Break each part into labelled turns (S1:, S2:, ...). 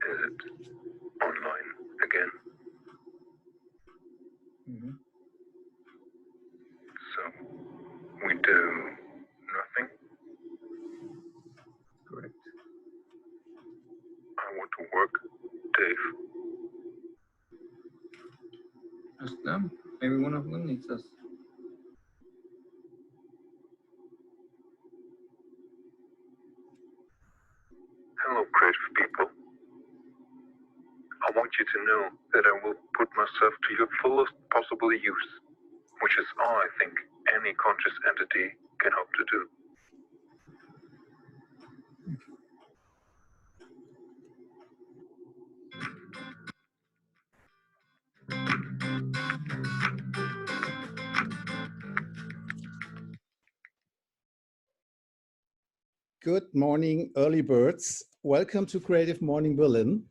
S1: Is it online again?
S2: Mm-hmm.
S1: So we do nothing.
S2: Correct.
S1: I want to work, Dave.
S2: Ask them. Maybe one of them needs us.
S1: Hello, creative people. I want you to know that I will put myself to your fullest possible use, which is all I think any conscious entity can hope to do.
S3: Good morning, early birds. Welcome to Creative Morning Berlin.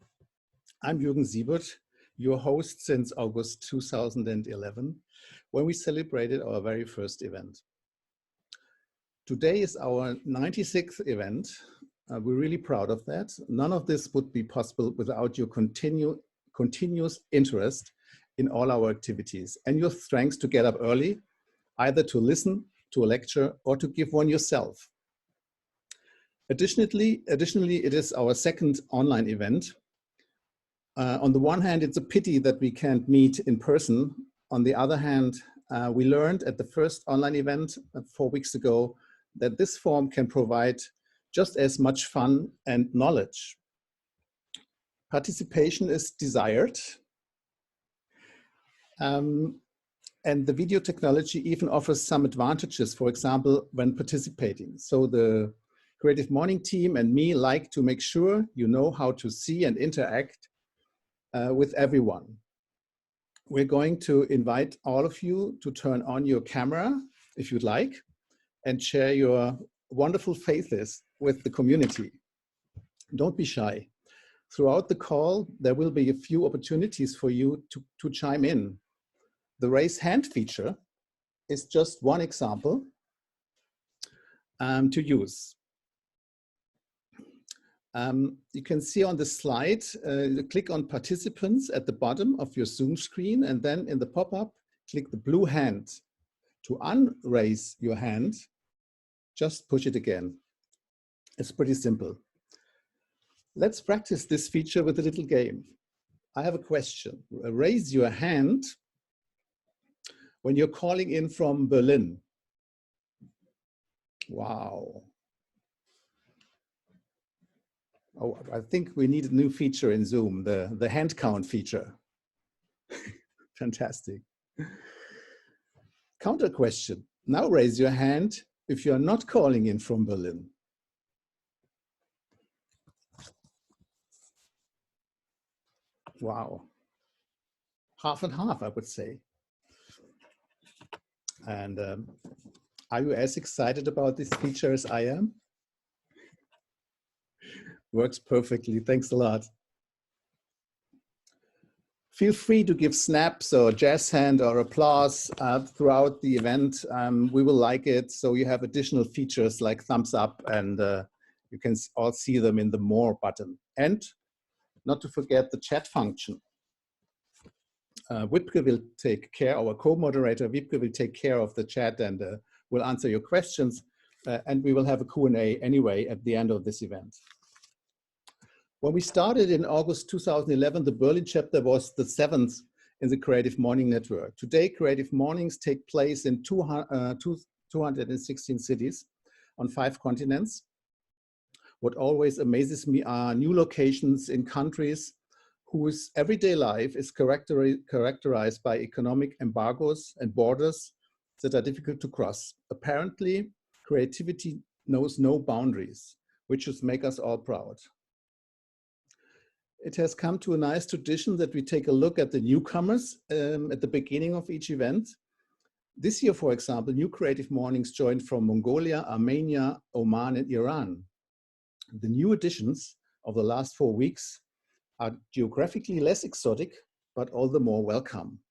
S3: I'm Jürgen Siebert, your host since August 2011, when we celebrated our very first event. Today is our 96th event. We're really proud of that. None of this would be possible without your continuous interest in all our activities and your strength to get up early, either to listen to a lecture or to give one yourself. Additionally, it is our second online event. On the one hand, it's a pity that we can't meet in person. On the other hand, we learned at the first online event 4 weeks ago that this form can provide just as much fun and knowledge. Participation is desired. And the video technology even offers some advantages, for example, when participating. So the Creative Morning team and me like to make sure you know how to see and interact with everyone. We're going to invite all of you to turn on your camera, if you'd like, and share your wonderful faces with the community. Don't be shy. Throughout the call, there will be a few opportunities for you to chime in. The raise hand feature is just one example to use. You can see on the slide, click on participants at the bottom of your Zoom screen, and then in the pop-up, click the blue hand. To unraise your hand, just push it again. It's pretty simple. Let's practice this feature with a little game. I have a question. Raise your hand when you're calling in from Berlin. Wow. Oh, I think we need a new feature in Zoom, the hand count feature. Fantastic. Counter question. Now raise your hand if you're not calling in from Berlin. Wow. Half and half, I would say. And are you as excited about this feature as I am? Works perfectly. Thanks a lot. Feel free to give snaps or jazz hand or applause throughout the event. We will like it. So you have additional features like thumbs up, and you can all see them in the More button. And not to forget the chat function. Wiebke will take care, our co-moderator Wiebke will take care of the chat and will answer your questions. And we will have a Q&A anyway at the end of this event. When we started in August 2011, the Berlin chapter was the 7th in the Creative Morning Network. Today, Creative Mornings take place in 216 cities on 5 continents. What always amazes me are new locations in countries whose everyday life is characterized by economic embargoes and borders that are difficult to cross. Apparently, creativity knows no boundaries, which should make us all proud. It has come to a nice tradition that we take a look at the newcomers at the beginning of each event. This year, for example, new Creative Mornings joined from Mongolia, Armenia, Oman, and Iran. The new additions of the last 4 weeks are geographically less exotic, but all the more welcome.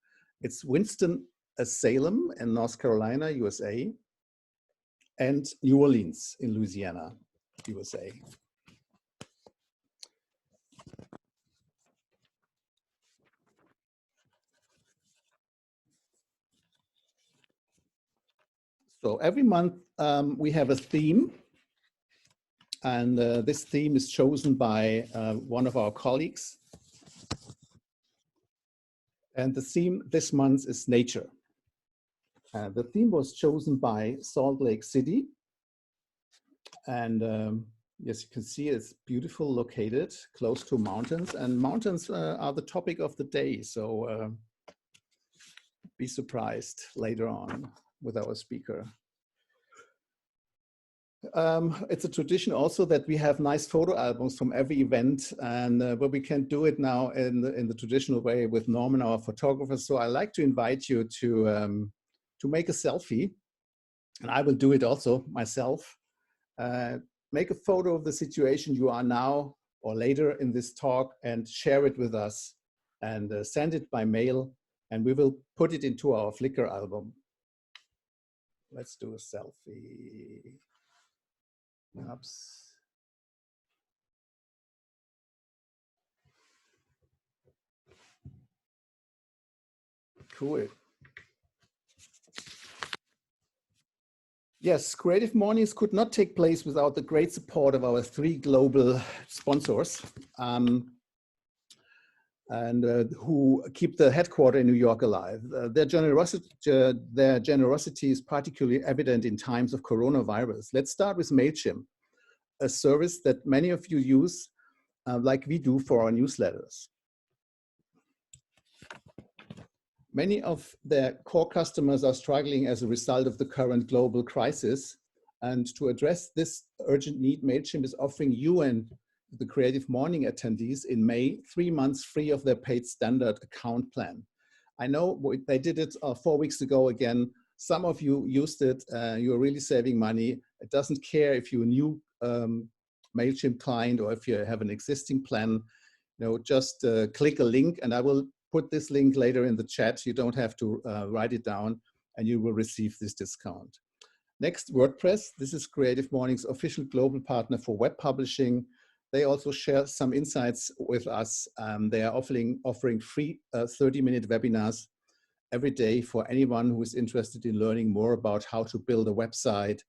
S3: It's Winston-Salem in North Carolina, USA, and New Orleans in Louisiana, USA. So every month we have a theme, and this theme is chosen by one of our colleagues. And the theme this month is nature. The theme was chosen by Salt Lake City. And yes, you can see it's beautiful, located close to mountains, and mountains are the topic of the day. So be surprised later on with our speaker. It's a tradition also that we have nice photo albums from every event, and but we can't do it now in the traditional way with Norman, our photographer. So I like to invite you to make a selfie, and I will do it also myself. Make a photo of the situation you are now or later in this talk and share it with us, and send it by mail, and we will put it into our Flickr album. Let's do a selfie. Oops. Cool. Yes, Creative Mornings could not take place without the great support of our 3 global sponsors, and who keep the headquarters in New York alive. Their generosity is particularly evident in times of coronavirus. Let's start with MailChimp, a service that many of you use like we do for our newsletters. Many of their core customers are struggling as a result of the current global crisis. And to address this urgent need, MailChimp is offering you and the Creative Morning attendees in May 3 months free of their paid standard account plan. I know they did it 4 weeks ago again. Some of you used it. You're really saving money. It doesn't care if you're a new MailChimp client or if you have an existing plan. You know, just click a link, and I will put this link later in the chat. You don't have to write it down, and you will receive this discount. Next, WordPress. This is Creative Mornings' official global partner for web publishing. They also share some insights with us. They are offering free 30-minute webinars every day for anyone who is interested in learning more about how to build a website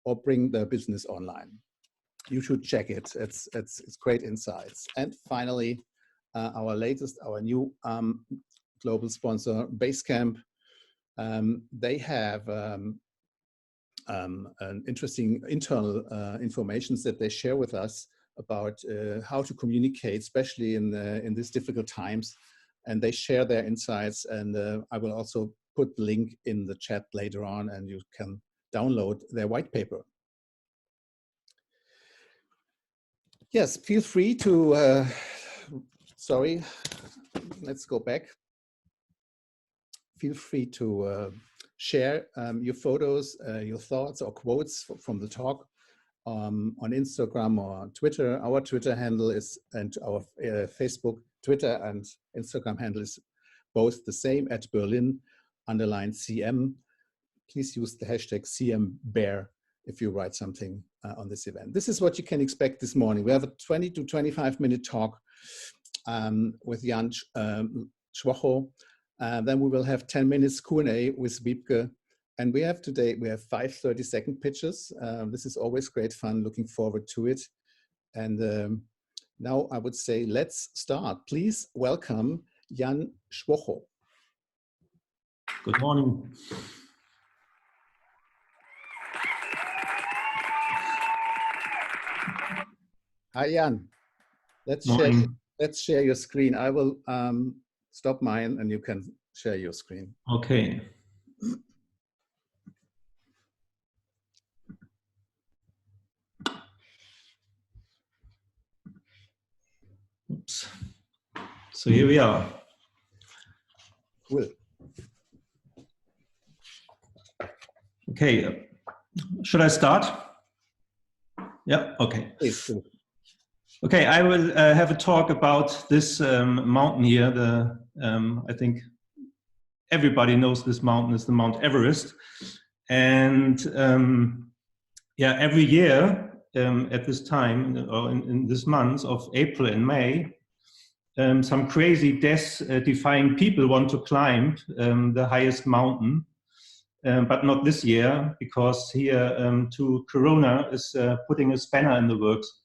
S3: or bring their business online. You should check it. It's great insights. And finally, our new global sponsor, Basecamp. They have an interesting internal information that they share with us about how to communicate, especially in these difficult times. And they share their insights, and I will also put the link in the chat later on, and you can download their white paper. Yes, feel free to, sorry, let's go back. Feel free to share your photos, your thoughts or quotes from the talk on Instagram or Twitter. Our Twitter handle is, and our Facebook, Twitter and Instagram handle is both the same, at Berlin_CM. Please use the hashtag CMBear if you write something on this event. This is what you can expect this morning. We have a 20 to 25-minute talk with Jan Schwochow. Then we will have 10 minutes Q&A with Wiebke. And we have 5 30-second pitches. This is always great fun, looking forward to it. And now I would say, let's start. Please welcome Jan Schwochow.
S4: Good morning.
S3: Hi, Jan. Let's share your screen. I will stop mine and you can share your screen.
S4: Okay. Oops. So here we are.
S3: Cool.
S4: Okay. Should I start? Yeah. Okay.
S3: Please do.
S4: Okay. I will have a talk about this mountain here. I think everybody knows this mountain is the Mount Everest, and yeah, every year at this time, or in this month of April and May, some crazy death-defying people want to climb the highest mountain but not this year, because here Corona is putting a spanner in the works.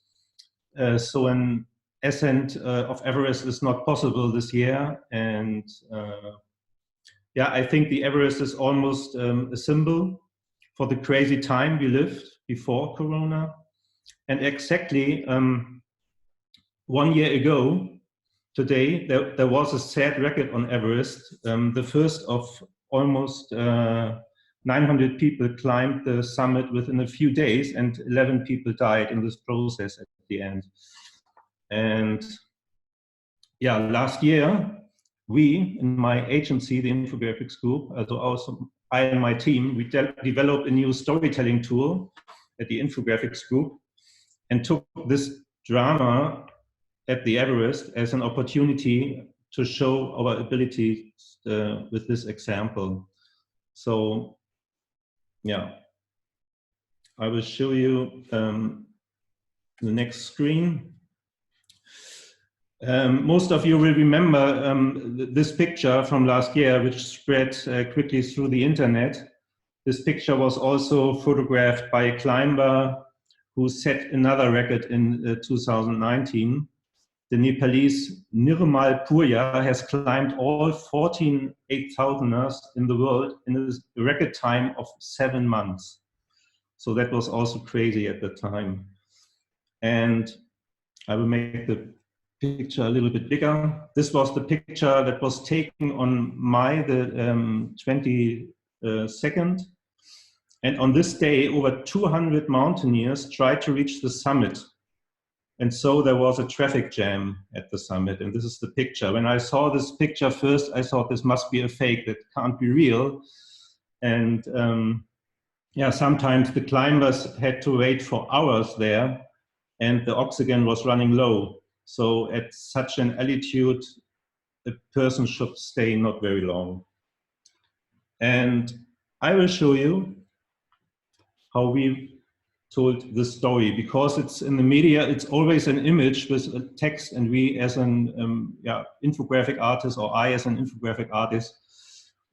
S4: So an ascent of Everest is not possible this year, and yeah, I think the Everest is almost a symbol for the crazy time we lived before Corona. And exactly 1 year ago, today, there was a sad record on Everest. The first of almost 900 people climbed the summit within a few days, and 11 people died in this process at the end. And yeah, last year, we, in my agency, the Infographics Group, also I and my team, we developed a new storytelling tool at the Infographics Group and took this drama at the Everest as an opportunity to show our ability with this example. So, yeah, I will show you the next screen. Most of you will remember this picture from last year, which spread quickly through the internet. This picture was also photographed by a climber who set another record in 2019. The Nepalese Nirmal Purya has climbed all 14 8,000ers in the world in a record time of 7 months. So that was also crazy at the time. And I will make the picture a little bit bigger. This was the picture that was taken on May the 22nd. And on this day, over 200 mountaineers tried to reach the summit. And so there was a traffic jam at the summit. And this is the picture. When I saw this picture first, I thought this must be a fake, that can't be real. And yeah, sometimes the climbers had to wait for hours there, and the oxygen was running low. So at such an altitude, a person should stay not very long. And I will show you how we told the story, because it's in the media, it's always an image with a text, and we as an infographic artist, or I as an infographic artist,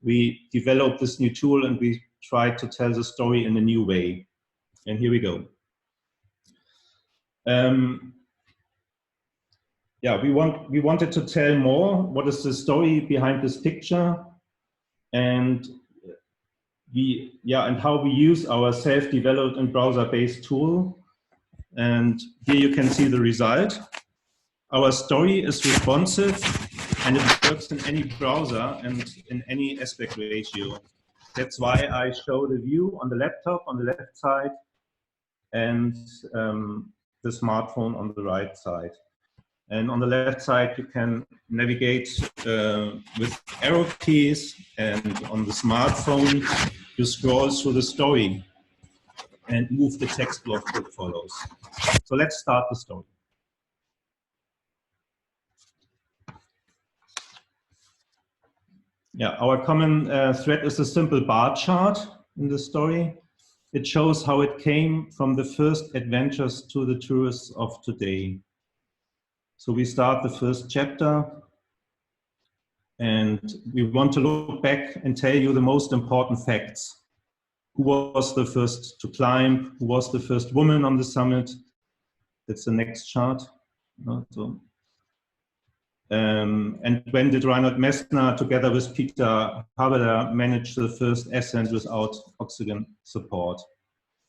S4: we developed this new tool and we tried to tell the story in a new way. And here we go. Yeah, we wanted to tell more. What is the story behind this picture, and how we use our self-developed and browser-based tool. And here you can see the result. Our story is responsive, and it works in any browser and in any aspect ratio. That's why I show the view on the laptop on the left side, and the smartphone on the right side. And on the left side, you can navigate with arrow keys, and on the smartphone, you scroll through the story and move the text block that follows. So let's start the story. Yeah, our common thread is a simple bar chart in the story. It shows how it came from the first adventures to the tourists of today. So we start the first chapter, and we want to look back and tell you the most important facts. Who was the first to climb? Who was the first woman on the summit? That's the next chart. And when did Reinhard Messner, together with Peter Habeler, manage the first ascent without oxygen support?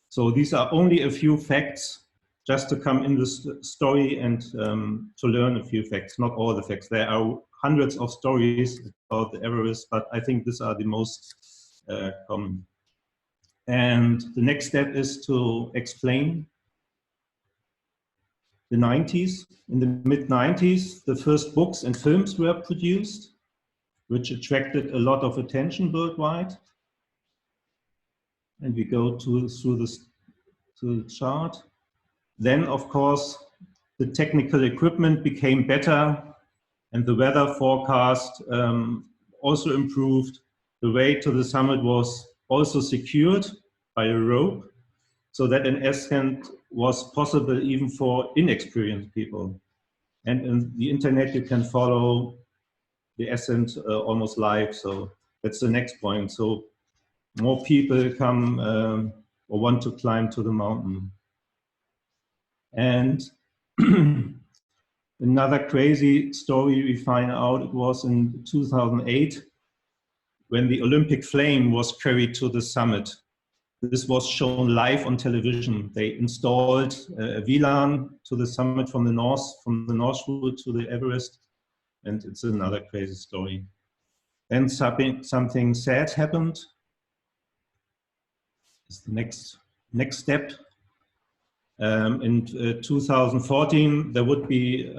S4: So these are only a few facts, just to come in this story and to learn a few facts, not all the facts. There are hundreds of stories about the Everest, but I think these are the most common. And the next step is to explain the 90s. In the mid-90s, the first books and films were produced, which attracted a lot of attention worldwide. And we go through the chart. Then, of course, the technical equipment became better, and the weather forecast also improved. The way to the summit was also secured by a rope, so that an ascent was possible even for inexperienced people. And in the internet, you can follow the ascent almost live. So that's the next point. So more people come or want to climb to the mountain. And another crazy story we find out, it was in 2008 when the Olympic flame was carried to the summit. This was shown live on television. They installed a VLAN to the summit from the North Route to the Everest, and it's another crazy story. Then something sad happened. It's the next step. In 2014, there would be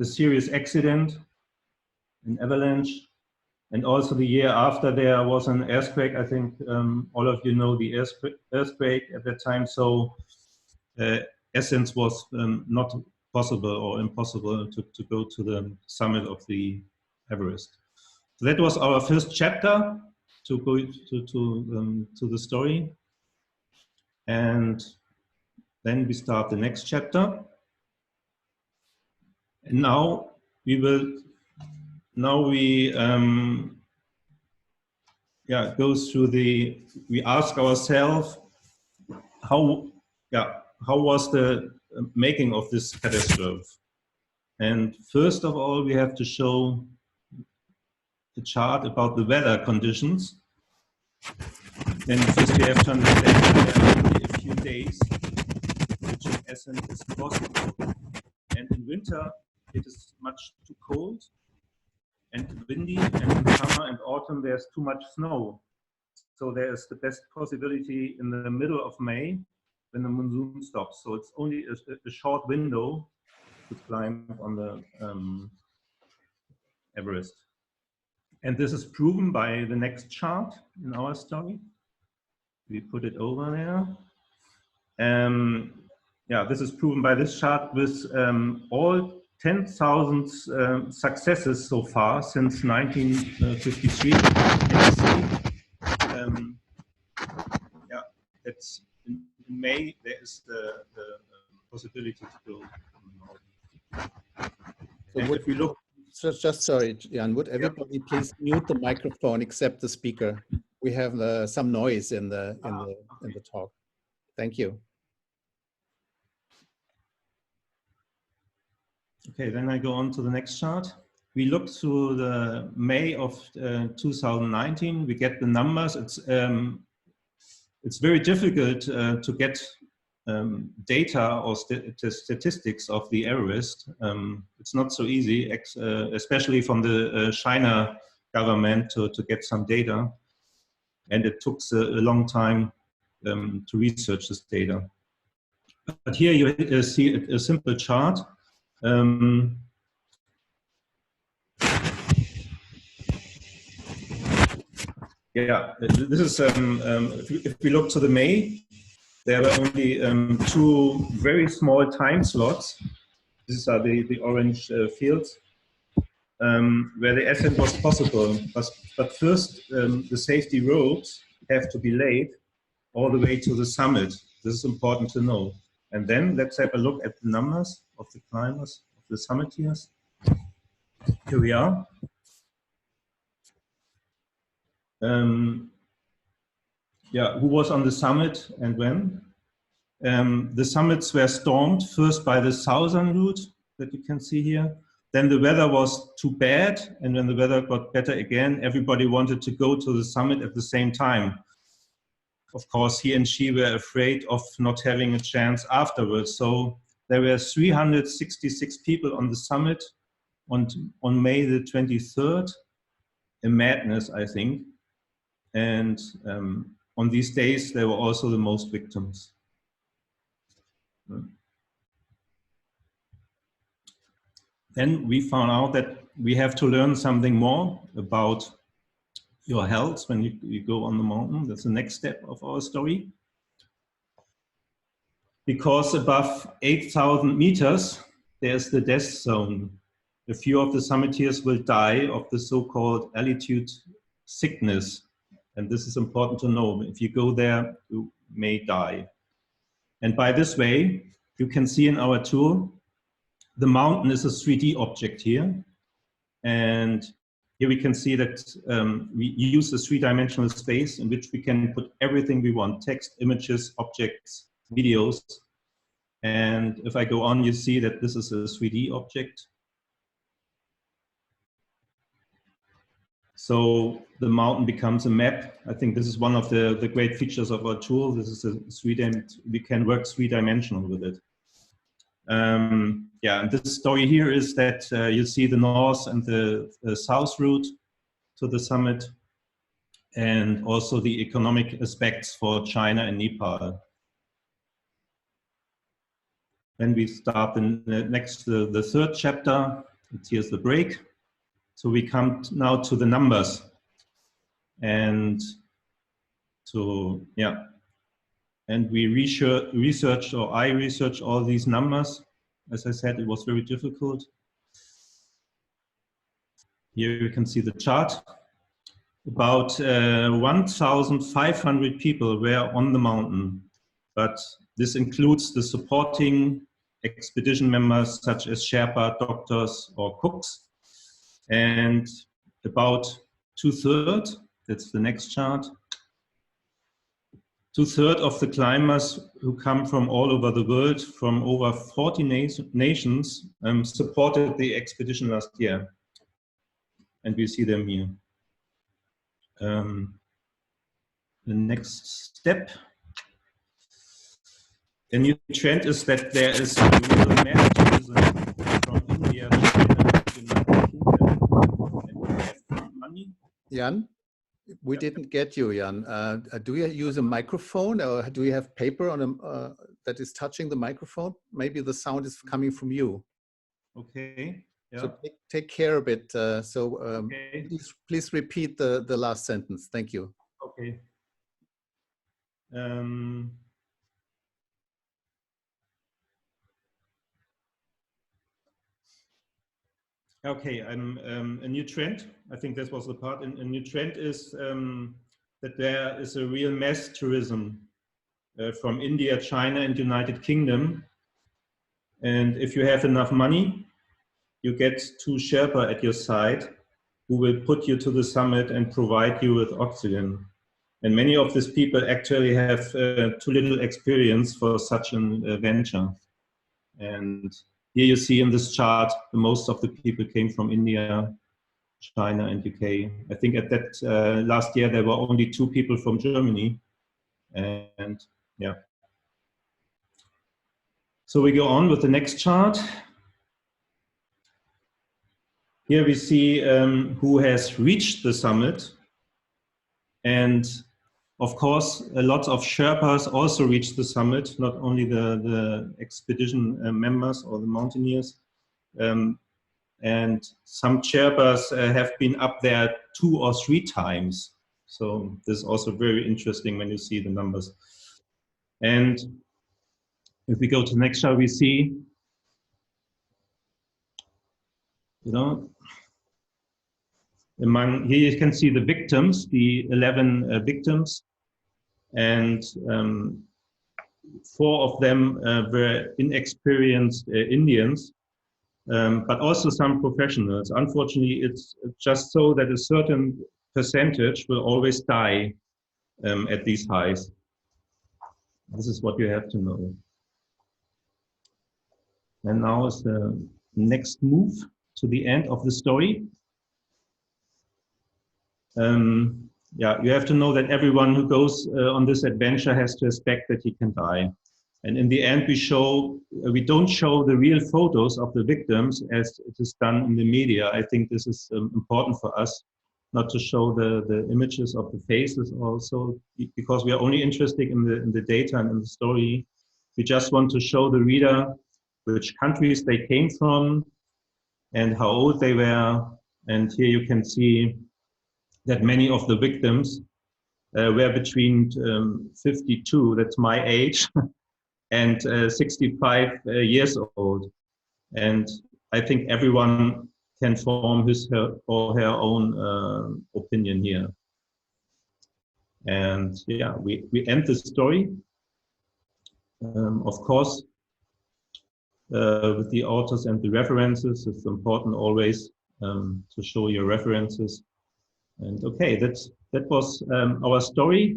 S4: a serious accident, an avalanche. And also the year after, there was an earthquake. I think all of you know the earthquake at that time. So ascent was not possible or impossible to go to the summit of the Everest. So that was our first chapter to go to the story. And then we start the next chapter. And now we go through we ask ourselves, how was the making of this catastrophe? And first of all, we have to show a chart about the weather conditions. Then first we have to understand that there are only a few days which in essence is possible. And in winter, it is much too cold and windy, and in summer and autumn there's too much snow. So there's the best possibility in the middle of May when the monsoon stops. So it's only a short window to climb on the Everest. And this is proven by the next chart in our story. We put it over there. This is proven by this chart with all 10,000 successes so far since 1953. It's in May there is the possibility to go.
S3: So if we look, sorry, Jan, would everybody please mute the microphone except the speaker? We have some noise in the talk. Thank you.
S4: Okay, then I go on to the next chart. We look through the May of 2019. We get the numbers. It's very difficult to get data or statistics of the Everest. It's not so easy, especially from the China government to get some data. And it took a long time to research this data. But here you see a simple chart. This is, if we look to the May, there were only 2 very small time slots. These are the orange fields, where the ascent was possible. But first, the safety ropes have to be laid all the way to the summit. This is important to know. And then let's have a look at the numbers of the climbers, of the summiteers. Here we are. Who was on the summit and when? The summits were stormed first by the southern route that you can see here. Then the weather was too bad, and when the weather got better again, everybody wanted to go to the summit at the same time. Of course, he and she were afraid of not having a chance afterwards. So there were 366 people on the summit on May the 23rd. A madness, I think. And on these days, there were also the most victims. Then we found out that we have to learn something more about your health when you go on the mountain. That's the next step of our story. Because above 8,000 meters, there's the death zone. A few of the summiteers will die of the so-called altitude sickness. And this is important to know. If you go there, you may die. And by this way, you can see in our tool, the mountain is a 3D object here. And here we can see that we use a three-dimensional space in which we can put everything we want: text, images, objects, videos. And if I go on, you see that this is a 3D object. So the mountain becomes a map. I think this is one of the great features of our tool. This is we can work three-dimensional with it. Yeah, and this story here is that you see the north and the south route to the summit, and also the economic aspects for China and Nepal. Then we start the third chapter. Here's the break. So we come now to the numbers, and we researched, or I researched all these numbers. As I said, it was very difficult. Here you can see the chart. About 1,500 people were on the mountain, but this includes the supporting expedition members such as Sherpa, doctors, or cooks. And about 2/3, that's the next chart, 2/3 of the climbers who come from all over the world, from over 40 nations, supported the expedition last year. And we see them here. The next step. The new trend is that there is a real mass tourism from India, China, United Kingdom, and we have money.
S3: Jan, we didn't get you, Jan. Do you use a microphone, or do you have paper on that is touching the microphone? Maybe the sound is coming from you.
S4: Okay. Yeah.
S3: So take care of it.
S4: Okay.
S3: Please repeat the last sentence. Thank you.
S4: Okay. Okay, a new trend. I think this was the part. A new trend is that there is a real mass tourism from India, China, and United Kingdom. And if you have enough money, you get 2 Sherpa at your side who will put you to the summit and provide you with oxygen. And many of these people actually have too little experience for such an venture. And here you see in this chart, most of the people came from India, China, and UK. I think at that last year, there were only 2 people from Germany. And yeah. So we go on with the next chart. Here we see who has reached the summit. And of course, lots of Sherpas also reached the summit, not only the expedition members or the mountaineers. And some Sherpas have been up there 2 or 3 times. So this is also very interesting when you see the numbers. And if we go to the next chart, we see, here you can see the victims, the 11 victims, and 4 of them were inexperienced Indians, but also some professionals. Unfortunately, it's just so that a certain percentage will always die at these highs. This is what you have to know. And now is the next move to the end of the story. Yeah, you have to know that everyone who goes on this adventure has to expect that he can die. And in the end, we don't show the real photos of the victims as it is done in the media. I think this is important for us, not to show the images of the faces also, because we are only interested in the data and in the story. We just want to show the reader which countries they came from and how old they were. And here you can see that many of the victims were between 52, that's my age, and 65 years old. And I think everyone can form his or her own opinion here. And yeah, we end the story, of course, with the authors and the references. It's important always to show your references. And okay, that was our story.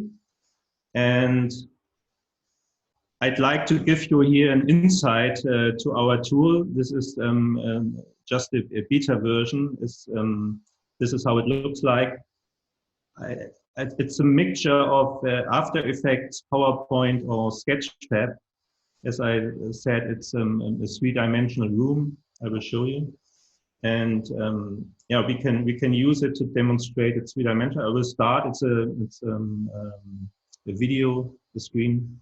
S4: And I'd like to give you here an insight to our tool. This is just a beta version. This is how it looks like. It's a mixture of After Effects, PowerPoint, or Sketchpad. As I said, it's a 3-dimensional room. I will show you. And yeah, we can use it to demonstrate it's 3-dimensional. I will start. It's a video, the screen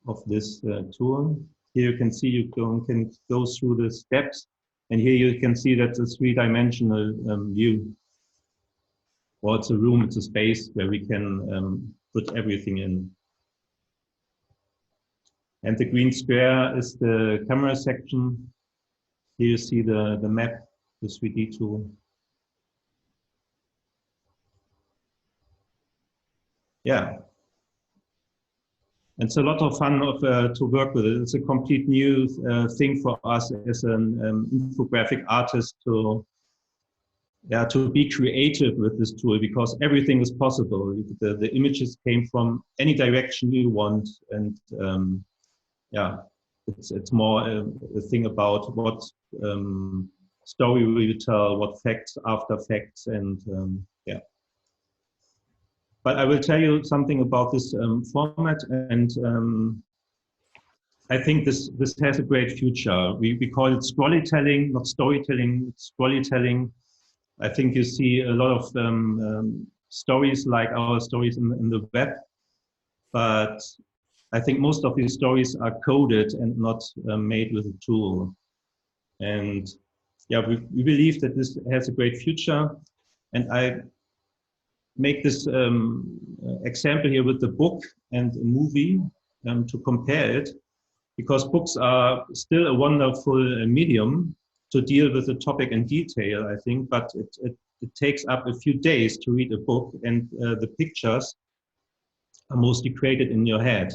S4: of this tool. Here you can see you can go through the steps, and here you can see that's a 3-dimensional view. Well, it's a room, it's a space where we can put everything in. And the green square is the camera section. Here you see the map, the 3D tool. Yeah. It's a lot of fun to work with it. It's a complete new thing for us as an infographic artist to be creative with this tool, because everything is possible. The images came from any direction you want, and yeah, it's more a thing about what story will you tell, what facts after facts, and yeah. But I will tell you something about this format, and I think this has a great future. We call it Scrollytelling, not storytelling. It's Scrollytelling. I think you see a lot of stories like our stories in the web, but I think most of these stories are coded and not made with a tool. And yeah, we believe that this has a great future. And I make this example here with the book and a movie to compare it, because books are still a wonderful medium to deal with the topic in detail, I think, but it takes up a few days to read a book, and the pictures are mostly created in your head.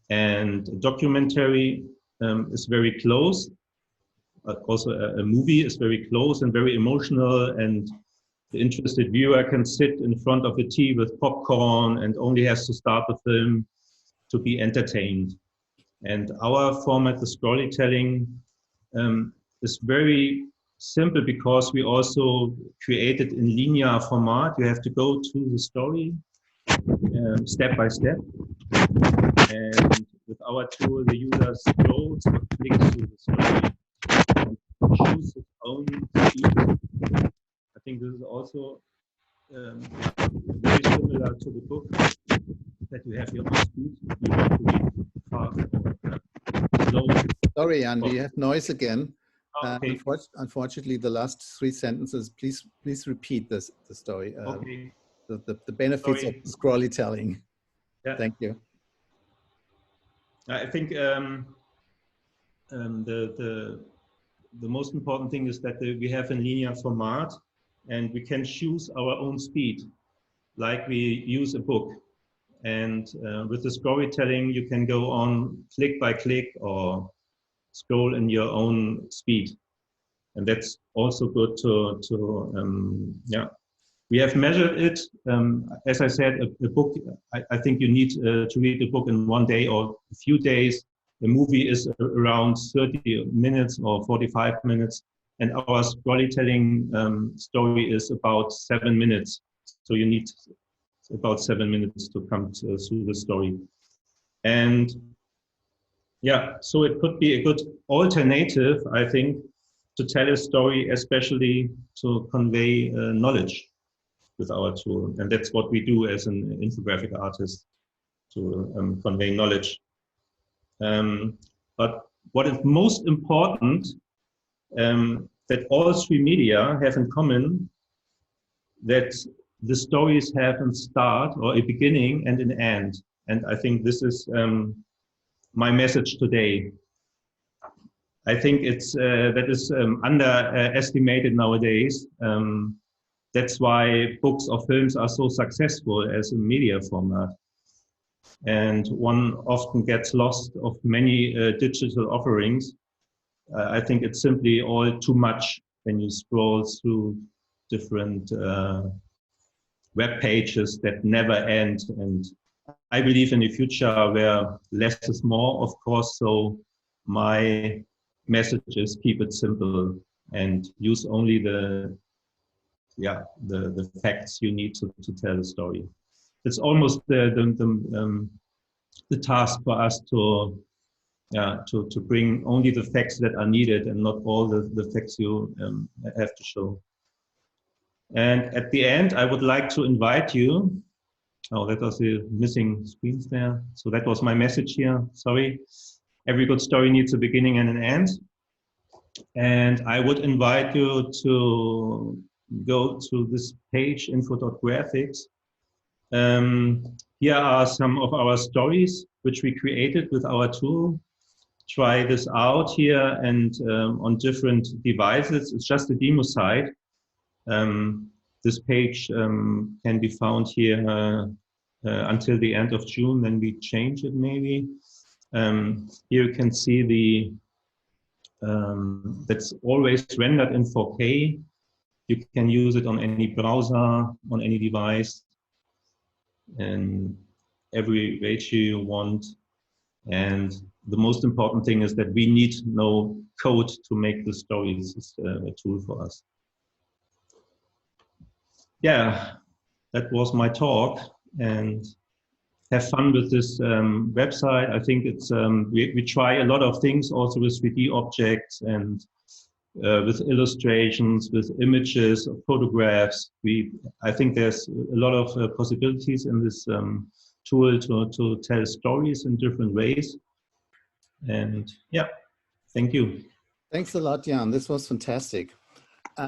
S4: And a documentary is very close. Also, a movie is very close and very emotional, and the interested viewer can sit in front of a tea with popcorn and only has to start the film to be entertained. And our format, the Scrollytelling, is very simple, because we also create it in linear format. You have to go to the story step by step. And with our tool, the user scrolls or clicks through the story and choose its own speed. I think this is also very similar to the book, that you have your own speed. You have to read fast or slow.
S3: Sorry, Jan, we have noise again.
S4: Okay.
S3: Unfortunately, the last 3 sentences, please repeat the story.
S4: Okay.
S3: The benefits of Scrollytelling.
S4: Yeah.
S3: Thank you.
S4: I think the most important thing is that we have a linear format, and we can choose our own speed, like we use a book. And with the Scrollytelling, you can go on click by click or scroll in your own speed. And that's also good to yeah. We have measured it. As I said, a book, I think you need to read a book in 1 day or a few days. The movie is around 30 minutes or 45 minutes. And our Scrollytelling story is about 7 minutes. So you need about 7 minutes to come through the story. And yeah, so it could be a good alternative, I think, to tell a story, especially to convey knowledge with our tool. And that's what we do as an infographic artist, to convey knowledge. But what is most important, that all 3 media have in common, that the stories have a start or a beginning and an end. And I think this is my message today. I think it's that is underestimated nowadays. That's why books or films are so successful as a media format. And one often gets lost of many digital offerings. I think it's simply all too much when you scroll through different web pages that never end. And I believe in the future where less is more, of course. So my message is keep it simple and use only the facts you need to tell the story. It's almost the task for us to bring only the facts that are needed and not all the facts you have to show. And at the end, I would like to invite you. Oh, that was the missing screens there. So that was my message here. Sorry. Every good story needs a beginning and an end. And I would invite you to go to this page, info.graphics. Here are some of our stories which we created with our tool. Try this out here and on different devices. It's just a demo site. This page can be found here until the end of June, then we change it maybe. Here you can see the that's always rendered in 4K. You can use it on any browser, on any device, and every ratio you want. And the most important thing is that we need no code to make the stories. It's a tool for us. Yeah, that was my talk, and have fun with this website. I think it's we try a lot of things also with 3D objects and with illustrations, with images, photographs. I think there's a lot of possibilities in this tool to tell stories in different ways. And yeah, thank you.
S3: Thanks a lot, Jan. This was fantastic.